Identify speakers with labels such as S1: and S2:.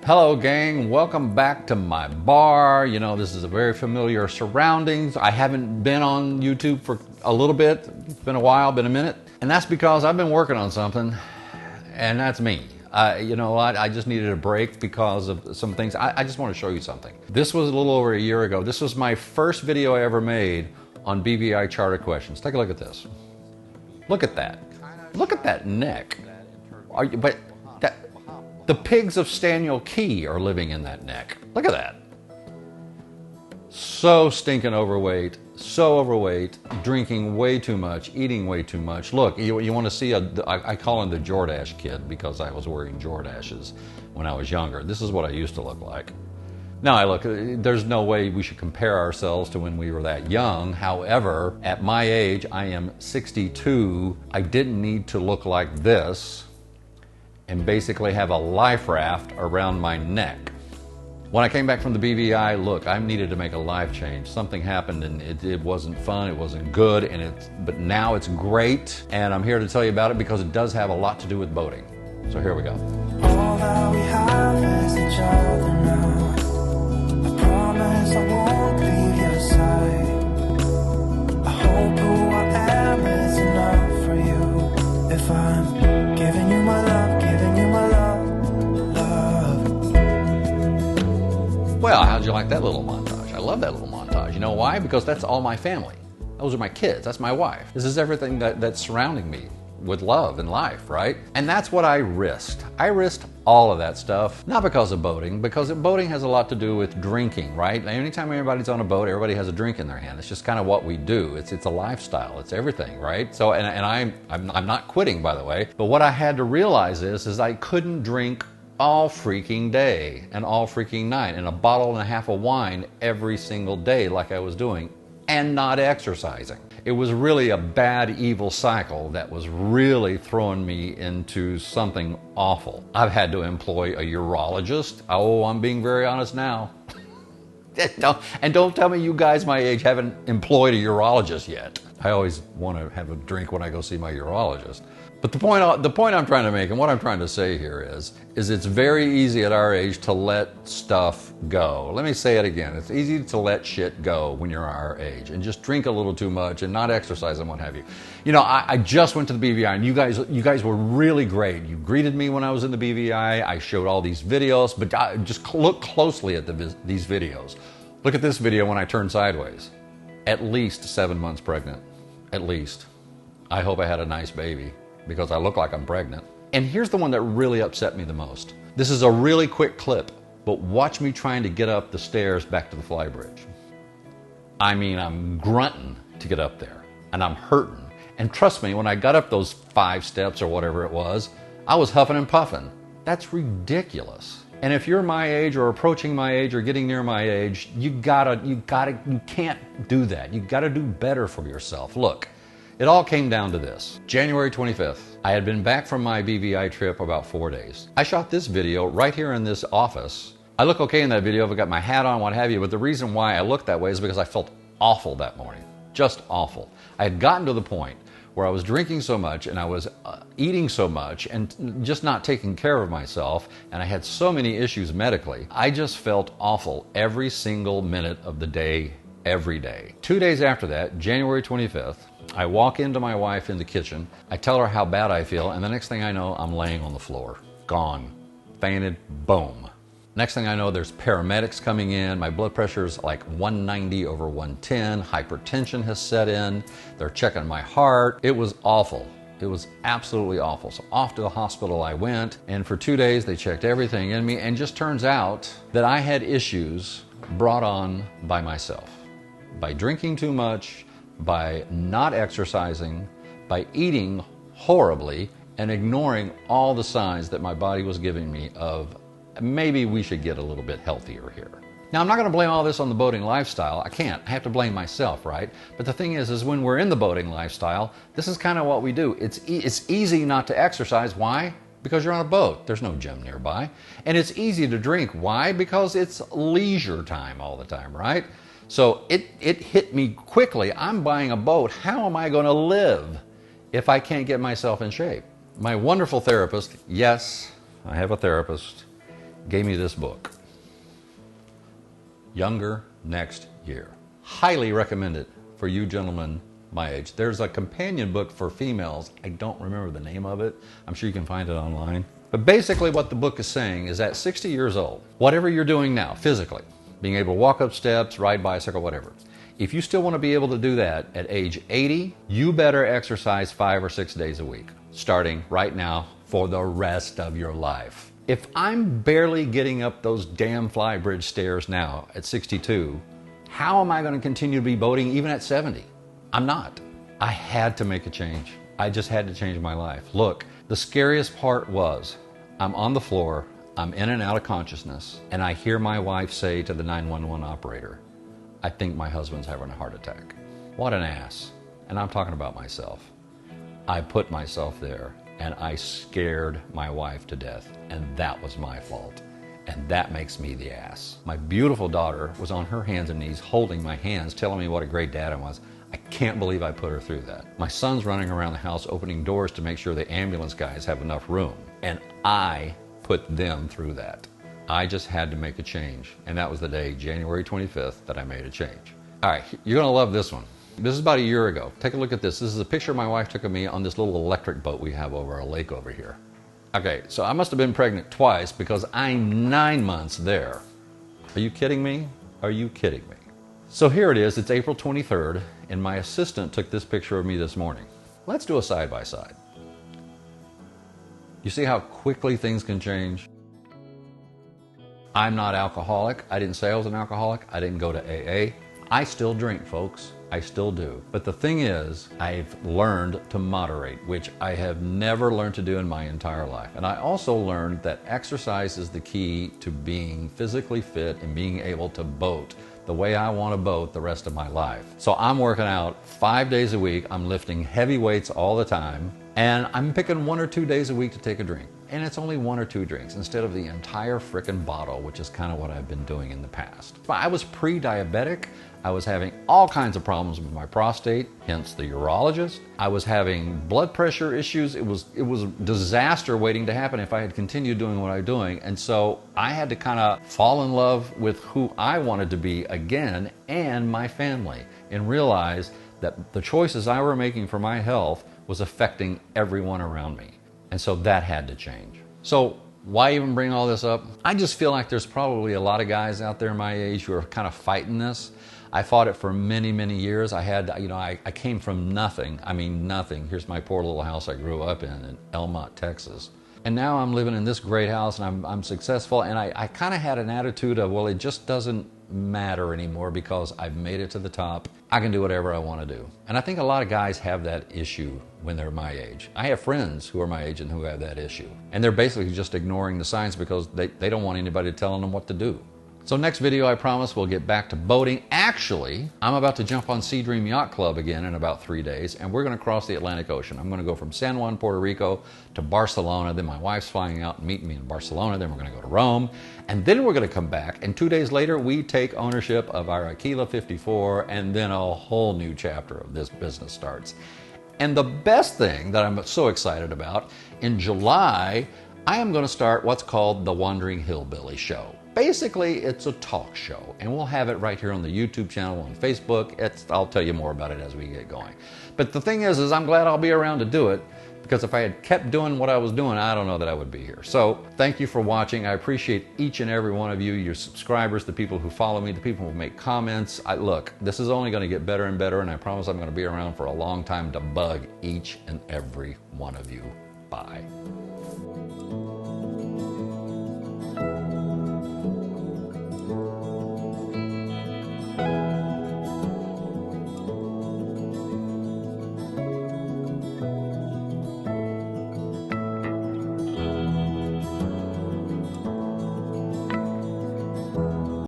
S1: Hello gang, welcome back to my bar. You know, this is a very familiar surroundings. I haven't been on YouTube for a little bit. It's been a while, been a minute. And that's because I've been working on something, and that's me. You know what, I just needed a break because of some things. I just want to show you something. This was a little over a year ago. This was my first video I ever made on BVI charter questions. Take a look at this. Look at that. Look at that neck. The pigs of Staniel Key are living in that neck. Look at that. So stinking overweight, drinking way too much, eating way too much. Look, you want to see, I call him the Jordache kid because I was wearing Jordashes when I was younger. This is what I used to look like. Now, there's no way we should compare ourselves to when we were that young. However, at my age, I am 62. I didn't need to look like this and basically have a life raft around my neck. When I came back from the BVI, look, I needed to make a life change. Something happened and it wasn't fun, it wasn't good, but now it's great, and I'm here to tell you about it because it does have a lot to do with boating. So here we go.
S2: All that we have is each other now. I promise I won't leave your side. I hope who I am is enough for you. If I'm giving you my love, giving you my love.
S1: Well, how'd you like that little montage? I love that little montage. You know why? Because that's all my family. Those are my kids. That's my wife. This is everything that's surrounding me with love and life, right? And that's what I risked. I risked all of that stuff, not because of boating, because boating has a lot to do with drinking, right? Anytime everybody's on a boat, everybody has a drink in their hand. It's just kind of what we do. It's a lifestyle. It's everything, right? So, and I'm not quitting, by the way. But what I had to realize is I couldn't drink all freaking day and all freaking night and a bottle and a half of wine every single day like I was doing and not exercising. It was really a bad, evil cycle that was really throwing me into something awful. I've had to employ a urologist. Oh, I'm being very honest now. And don't tell me you guys my age haven't employed a urologist yet. I always want to have a drink when I go see my urologist. But the point I'm trying to make and what I'm trying to say here is it's very easy at our age to let stuff go. Let me say it again. It's easy to let shit go when you're our age and just drink a little too much and not exercise and what have you. You know, I just went to the BVI and you guys were really great. You greeted me when I was in the BVI. I showed all these videos, but just look closely at these videos. Look at this video when I turned sideways. At least 7 months pregnant. At least. I hope I had a nice baby, because I look like I'm pregnant. And here's the one that really upset me the most. This is a really quick clip, but watch me trying to get up the stairs back to the flybridge. I mean, I'm grunting to get up there, and I'm hurting. And trust me, when I got up those 5 steps or whatever it was, I was huffing and puffing. That's ridiculous. And if you're my age or approaching my age or getting near my age, you can't do that. You gotta do better for yourself. Look. It all came down to this. January 25th, I had been back from my BVI trip about 4 days. I shot this video right here in this office. I look okay in that video, I've got my hat on, what have you, but the reason why I looked that way is because I felt awful that morning. Just awful. I had gotten to the point where I was drinking so much and I was eating so much and just not taking care of myself, and I had so many issues medically. I just felt awful every single minute of the day, every day. 2 days after that, January 25th, I walk into my wife in the kitchen, I tell her how bad I feel, and the next thing I know, I'm laying on the floor. Gone. Fainted. Boom. Next thing I know, there's paramedics coming in, my blood pressure is like 190 over 110, hypertension has set in, they're checking my heart. It was awful. It was absolutely awful. So off to the hospital I went, and for 2 days they checked everything in me, and just turns out that I had issues brought on by myself. By drinking too much, by not exercising, by eating horribly, and ignoring all the signs that my body was giving me of maybe we should get a little bit healthier here. Now, I'm not going to blame all this on the boating lifestyle. I can't. I have to blame myself, right? But the thing is when we're in the boating lifestyle, this is kind of what we do. It's easy not to exercise. Why? Because you're on a boat. There's no gym nearby. And it's easy to drink. Why? Because it's leisure time all the time, right? So it hit me quickly. I'm buying a boat. How am I going to live if I can't get myself in shape? My wonderful therapist, yes, I have a therapist, gave me this book, Younger Next Year. Highly recommend it for you gentlemen my age. There's a companion book for females. I don't remember the name of it. I'm sure you can find it online. But basically what the book is saying is at 60 years old, whatever you're doing now physically, being able to walk up steps, ride bicycle, whatever, if you still want to be able to do that at age 80, you better exercise 5 or 6 days a week, starting right now for the rest of your life. If I'm barely getting up those damn Flybridge stairs now at 62, how am I going to continue to be boating even at 70? I'm not. I had to make a change. I just had to change my life. Look, the scariest part was I'm on the floor, I'm in and out of consciousness, and I hear my wife say to the 911 operator, "I think my husband's having a heart attack." What an ass. And I'm talking about myself. I put myself there and I scared my wife to death, and that was my fault. And that makes me the ass. My beautiful daughter was on her hands and knees holding my hands, telling me what a great dad I was. I can't believe I put her through that. My son's running around the house opening doors to make sure the ambulance guys have enough room. And I put them through that. I just had to make a change. And that was the day, January 25th, that I made a change. All right, you're gonna love this one. This is about a year ago. Take a look at this. This is a picture my wife took of me on this little electric boat we have over a lake over here. Okay, so I must have been pregnant twice because I'm 9 months there. Are you kidding me? Are you kidding me? So here it is, it's April 23rd, and my assistant took this picture of me this morning. Let's do a side-by-side. You see how quickly things can change? I'm not alcoholic. I didn't say I was an alcoholic. I didn't go to AA. I still drink, folks. I still do. But the thing is, I've learned to moderate, which I have never learned to do in my entire life. And I also learned that exercise is the key to being physically fit and being able to boat the way I want to boat the rest of my life. So I'm working out 5 days a week. I'm lifting heavy weights all the time. And I'm picking 1 or 2 days a week to take a drink. And it's only 1 or 2 drinks instead of the entire frickin' bottle, which is kind of what I've been doing in the past. I was pre-diabetic. I was having all kinds of problems with my prostate, hence the urologist. I was having blood pressure issues. It was a disaster waiting to happen if I had continued doing what I was doing. And so I had to kind of fall in love with who I wanted to be again and my family, and realize that the choices I were making for my health was affecting everyone around me. And so that had to change. So why even bring all this up? I just feel like there's probably a lot of guys out there my age who are kind of fighting this. I fought it for many, many years. I came from nothing. I mean, nothing. Here's my poor little house I grew up in Elmont, Texas. And now I'm living in this great house and I'm successful. And I kind of had an attitude of, well, it just doesn't matter anymore because I've made it to the top. I can do whatever I want to do. And I think a lot of guys have that issue when they're my age. I have friends who are my age and who have that issue. And they're basically just ignoring the signs because they don't want anybody telling them what to do. So next video, I promise we'll get back to boating. Actually, I'm about to jump on Sea Dream Yacht Club again in about 3 days, and we're going to cross the Atlantic Ocean. I'm going to go from San Juan, Puerto Rico to Barcelona. Then my wife's flying out and meeting me in Barcelona. Then we're going to go to Rome. And then we're going to come back, and 2 days later, we take ownership of our Aquila 54, and then a whole new chapter of this business starts. And the best thing that I'm so excited about, in July, I am going to start what's called the Wandering Hillbilly Show. Basically, it's a talk show, and we'll have it right here on the YouTube channel, on Facebook. I'll tell you more about it as we get going. But the thing is I'm glad I'll be around to do it, because if I had kept doing what I was doing, I don't know that I would be here. So thank you for watching. I appreciate each and every one of you, your subscribers, the people who follow me, the people who make comments. Look, this is only going to get better and better, and I promise I'm going to be around for a long time to bug each and every one of you. Bye.